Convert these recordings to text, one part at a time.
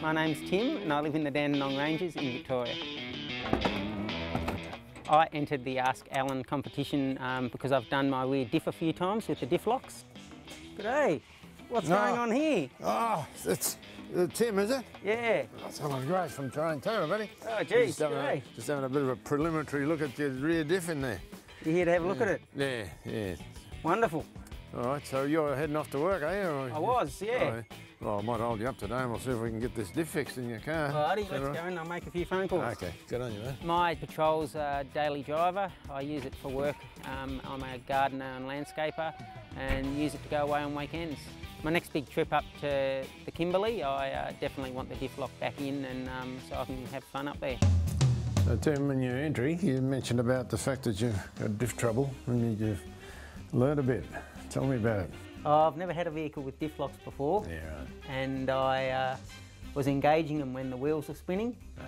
My name's Tim and I live in the Dandenong Ranges in Victoria. I entered the Ask Allan competition because I've done my weird diff a few times with the diff locks. G'day, what's going on here? Oh, it's Tim, is it? Yeah. That's Allan great from Tamer, buddy. Oh, geez, just having a bit of a preliminary look at your rear diff in there. You here to have a look at it? Yeah. Wonderful. All right, so you're heading off to work, are you? Or... I was, yeah. Oh, well, I might hold you up today and we'll see if we can get this diff fixed in your car. Alrighty, let's go and I'll make a few phone calls. Okay, good on you, mate. My patrol's a daily driver. I use it for work. I'm a gardener and landscaper and use it to go away on weekends. My next big trip up to the Kimberley, I definitely want the diff lock back in and so I can have fun up there. So Tim, in your entry, you mentioned about the fact that you've got diff trouble and you've learned a bit. Tell me about it. Oh, I've never had a vehicle with diff locks before. Yeah, right. And I was engaging them when the wheels were spinning. Oh,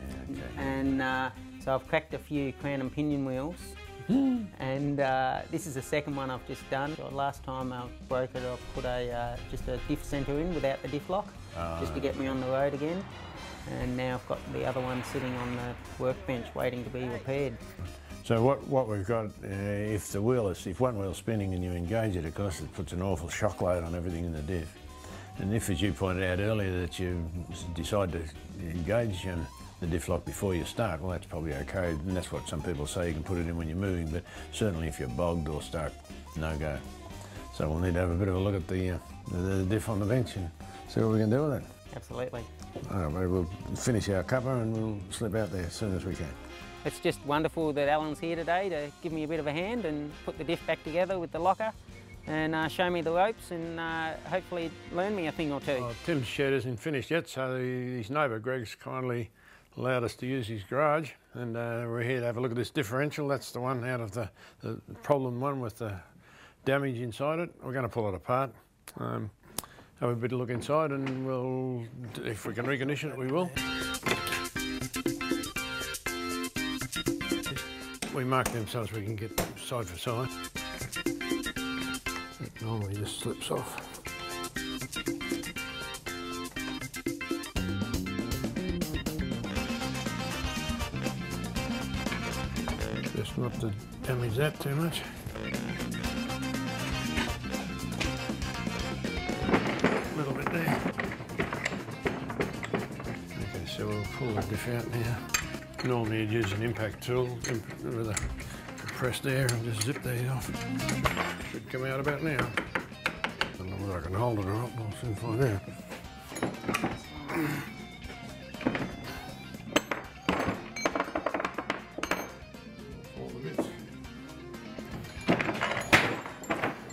yeah, okay. And so I've cracked a few crown and pinion wheels. And this is the second one I've just done. So last time I broke it, I put just a diff centre in without the diff lock, just to get me on the road again. And now I've got the other one sitting on the workbench waiting to be repaired. So what we've got, if one wheel's spinning and you engage it, of course it puts an awful shock load on everything in the diff. And if, as you pointed out earlier, that you decide to engage the diff lock before you start, well, that's probably okay. And that's what some people say, you can put it in when you're moving, but certainly if you're bogged or stuck, no go. So we'll need to have a bit of a look at the diff on the bench and see what we can do with it. Absolutely. All right, mate, we'll finish our cuppa and we'll slip out there as soon as we can. It's just wonderful that Alan's here today to give me a bit of a hand and put the diff back together with the locker and show me the ropes and hopefully learn me a thing or two. Well, Tim's shed isn't finished yet, so his neighbour Greg's kindly allowed us to use his garage, and we're here to have a look at this differential. That's the one out of the problem one with the damage inside it. We're going to pull it apart, have a bit of look inside, and we'll, if we can recondition it, we will. We mark them so as we can get side for side. It normally just slips off. Just not to damage that too much. A little bit there. Okay, so we'll pull the diff out now. Normally you'd use an impact tool with a pressed air and just zip these off. Should come out about now. I don't know whether I can hold it or not, we'll soon find out. All the bits.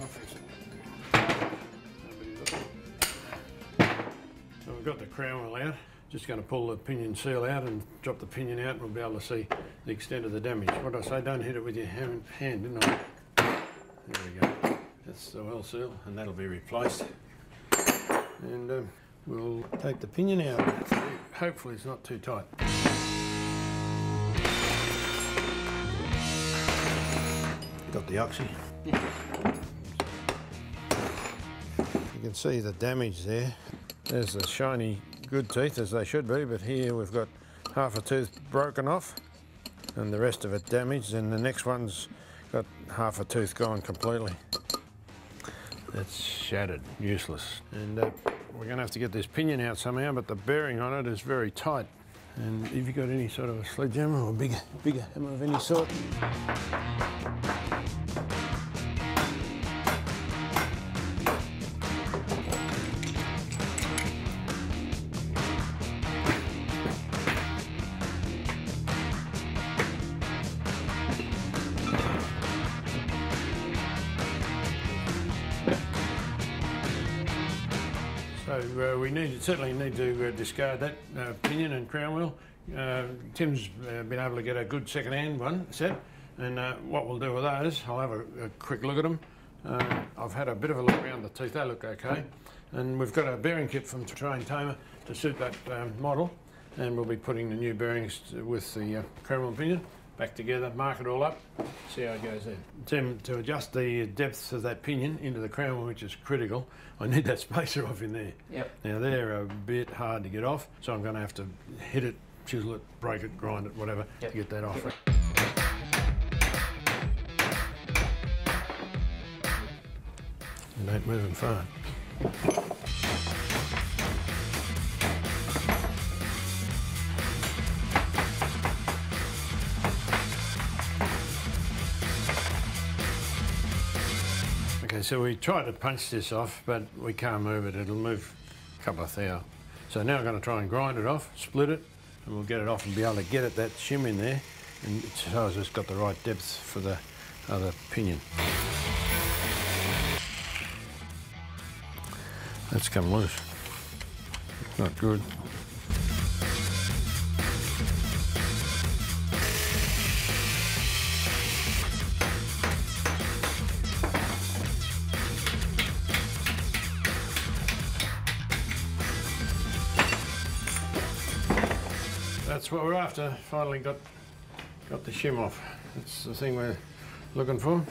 I'll fix it. So we've got the crown wheel out. Just going to pull the pinion seal out and drop the pinion out and we'll be able to see the extent of the damage. What did I say? Don't hit it with your hand, didn't I? There we go. That's the well seal and that'll be replaced. And we'll take the pinion out. Hopefully it's not too tight. Got the Aussie. Yeah. You can see the damage there. There's the shiny good teeth, as they should be, but here we've got half a tooth broken off and the rest of it damaged, and the next one's got half a tooth gone completely. That's shattered, useless. And we're going to have to get this pinion out somehow, but the bearing on it is very tight. And if you've got any sort of a sledgehammer or bigger hammer of any sort, so we certainly need to discard that pinion and crown wheel. Tim's been able to get a good second-hand one set, and what we'll do with those, I'll have a quick look at them. I've had a bit of a look around the teeth, they look okay. And we've got a bearing kit from Tamer to suit that model, and we'll be putting the new bearings with the crown wheel pinion back together, mark it all up, see how it goes then. Tim, to adjust the depth of that pinion into the crown wheel, which is critical, I need that spacer off in there. Yep. Now they're a bit hard to get off, so I'm going to have to hit it, chisel it, break it, grind it, whatever, to get that off. It ain't moving far. Okay, so we tried to punch this off, but we can't move it. It'll move a couple of thou. So now I'm going to try and grind it off, split it, and we'll get it off and be able to get it that shim in there, and so it's got the right depth for the other pinion. That's come loose. Not good. That's what we're after. Finally got the shim off. That's the thing we're looking for.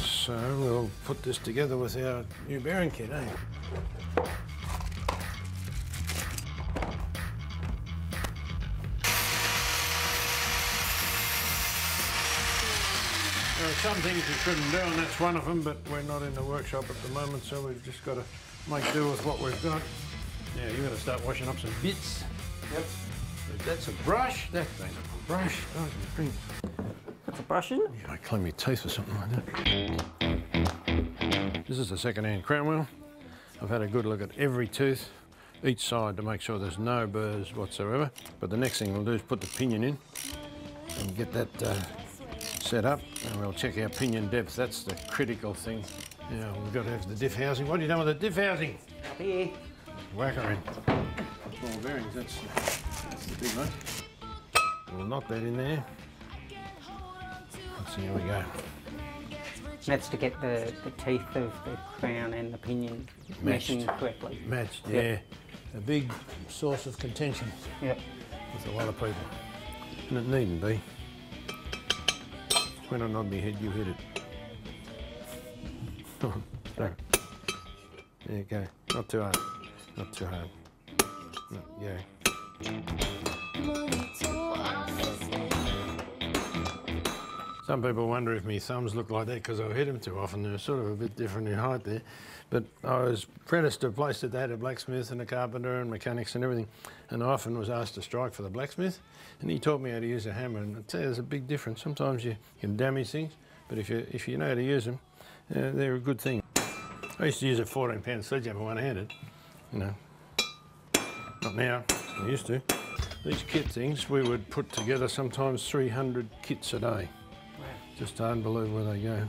So we'll put this together with our new bearing kit, eh? There are some things we couldn't do, and that's one of them, but we're not in the workshop at the moment, so we've just got to make do with what we've got. Yeah, you've got to start washing up some bits. Yep. That's a brush. That ain't a brush. Oh, bring... Put the brush in? Yeah, I clean my teeth or something like that. This is a second-hand crown wheel. I've had a good look at every tooth, each side, to make sure there's no burrs whatsoever. But the next thing we'll do is put the pinion in and get that set up, and we'll check our pinion depth. That's the critical thing. Yeah, we've got to have the diff housing. What have you done with the diff housing? Up here. Whack her in. Small bearings, that's the big one. We'll knock that in there. Let's see, here we go. That's to get the teeth of the crown and the pinion meshing correctly. Matched, yeah. Yep. A big source of contention. Yep. With a lot of people. And it needn't be. When I nod my head, you hit it. There you go. Not too hard. Not too hard. No, yeah. Some people wonder if my thumbs look like that because I've hit them too often. They're sort of a bit different in height there. But I was apprenticed to a place that had a blacksmith and a carpenter and mechanics and everything. And I often was asked to strike for the blacksmith. And he taught me how to use a hammer. And I'd tell you, there's a big difference. Sometimes you can damage things, but if you know how to use them, they're a good thing. I used to use a 14-pound sledgehammer one-handed. You know, not now. I used to. These kit things, we would put together sometimes 300 kits a day. Wow. Just hard to believe where they go.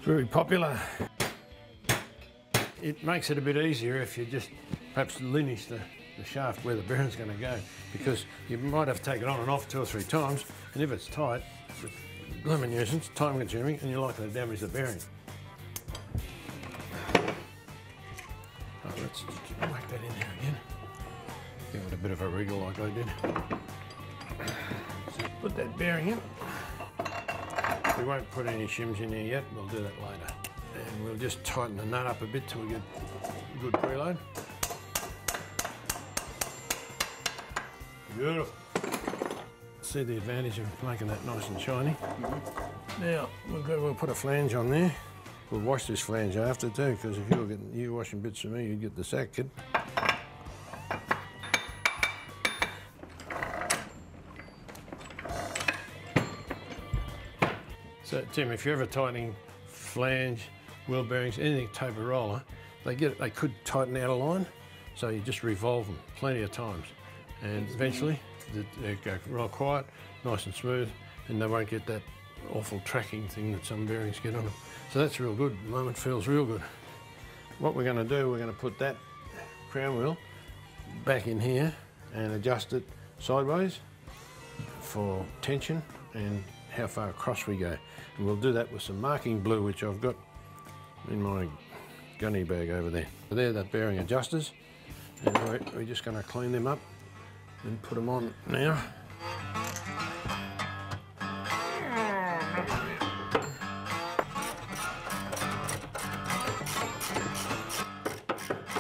Very popular. It makes it a bit easier if you just perhaps lineage the shaft where the bearing's going to go, because you might have to take it on and off 2 or 3 times, and if it's tight, with blooming nuisance, time consuming, and you're likely to damage the bearing. Oh, let's whack that in there again. Give it a bit of a wriggle like I did. So put that bearing in. We won't put any shims in there yet, we'll do that later. And we'll just tighten the nut up a bit till we get a good preload. Beautiful. See the advantage of making that nice and shiny. Now, we'll put a flange on there. We'll wash this flange after too, because if you were washing bits for me, you'd get the sack, kid. So, Tim, if you're ever tightening flange, wheel bearings, anything taper roller, they could tighten out a line, so you just revolve them plenty of times. And eventually, they go real quiet, nice and smooth, and they won't get that awful tracking thing that some bearings get on them. So that's real good. At the moment, feels real good. What we're going to do, we're going to put that crown wheel back in here and adjust it sideways for tension and how far across we go. And we'll do that with some marking blue, which I've got in my gunny bag over there. So there, that bearing adjusters, and we're just going to clean them up and put them on now.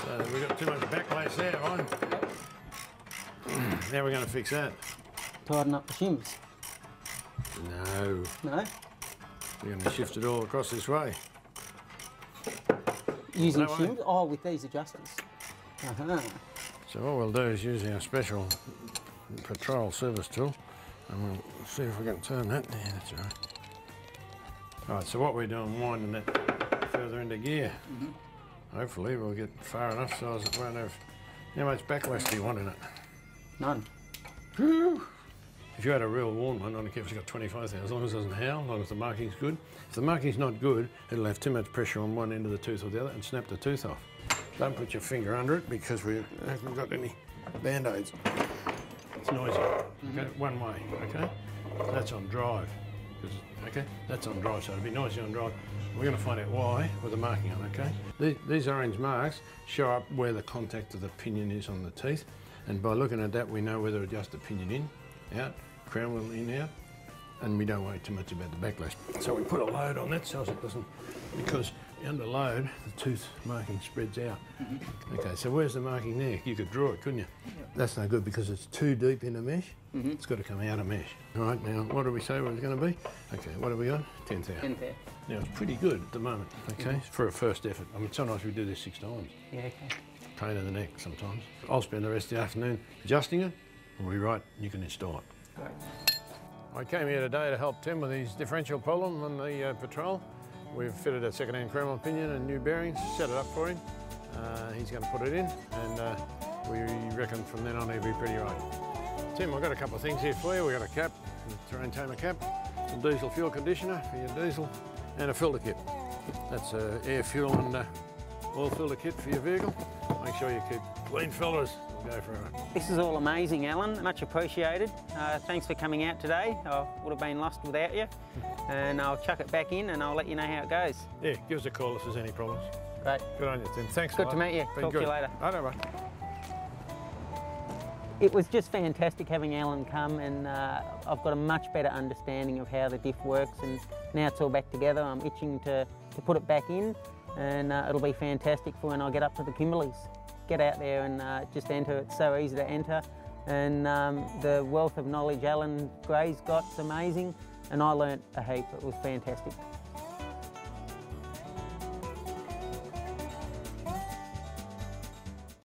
So we've got too much backlash there, Ryan. Now we're going to fix that. Tighten up the shims. No. No? We're going to shift it all across this way. Using shims? Oh, with these adjusters. So what we'll do is use our special patrol service tool and we'll see if we can turn that. Yeah, that's all right. All right, so what we're doing, winding that further into gear. Hopefully we'll get far enough so it won't have... How much backlash do you want in it? None. If you had a real worn one, I don't care if it's got 25,000, as long as it doesn't howl, as long as the marking's good. If the marking's not good, it'll have too much pressure on one end of the tooth or the other and snap the tooth off. Don't put your finger under it because we haven't got any band-aids. It's noisy. Okay, one way, okay? That's on drive. Okay, that's on drive, so it'll be noisy on drive. We're going to find out why with the marking on, okay? These orange marks show up where the contact of the pinion is on the teeth, and by looking at that we know whether to adjust the pinion in, out, crown wheel in, out, and we don't worry too much about the backlash. So we put a load on that so it doesn't, because under load the tooth marking spreads out. Okay, so where's the marking there? You could draw it, couldn't you? That's no good because it's too deep in the mesh. It's got to come out of mesh. All right, now what did we say it was going to be? Okay, what have we got? 10,000. 10,000. Now it's pretty good at the moment, okay, for a first effort. I mean, sometimes we do this 6 times. Yeah, okay. Pain in the neck sometimes. I'll spend the rest of the afternoon adjusting it, and we'll be right, you can install it. Great. I came here today to help Tim with his differential problem on the Patrol. We've fitted a second-hand crown pinion and new bearings, set it up for him. He's going to put it in, and we reckon from then on he'll be pretty right. Tim, I've got a couple of things here for you. We've got a cap, a Terrain Tamer cap, some diesel fuel conditioner for your diesel, and a filter kit. That's air, fuel and oil filter kit for your vehicle. Make sure you keep clean filters. We'll go for it. This is all amazing, Alan. Much appreciated. Thanks for coming out today. I would have been lost without you. And I'll chuck it back in and I'll let you know how it goes. Yeah, give us a call if there's any problems. Great. Good on you, Tim. Thanks. Good to meet you. Been Talk good. to you later. I know, mate. It was just fantastic having Alan come, and I've got a much better understanding of how the diff works, and now it's all back together. I'm itching to put it back in, and it'll be fantastic for when I get up to the Kimberleys. Get out there and just enter. It's so easy to enter, and the wealth of knowledge Alan Gray's got is amazing, and I learnt a heap. It was fantastic.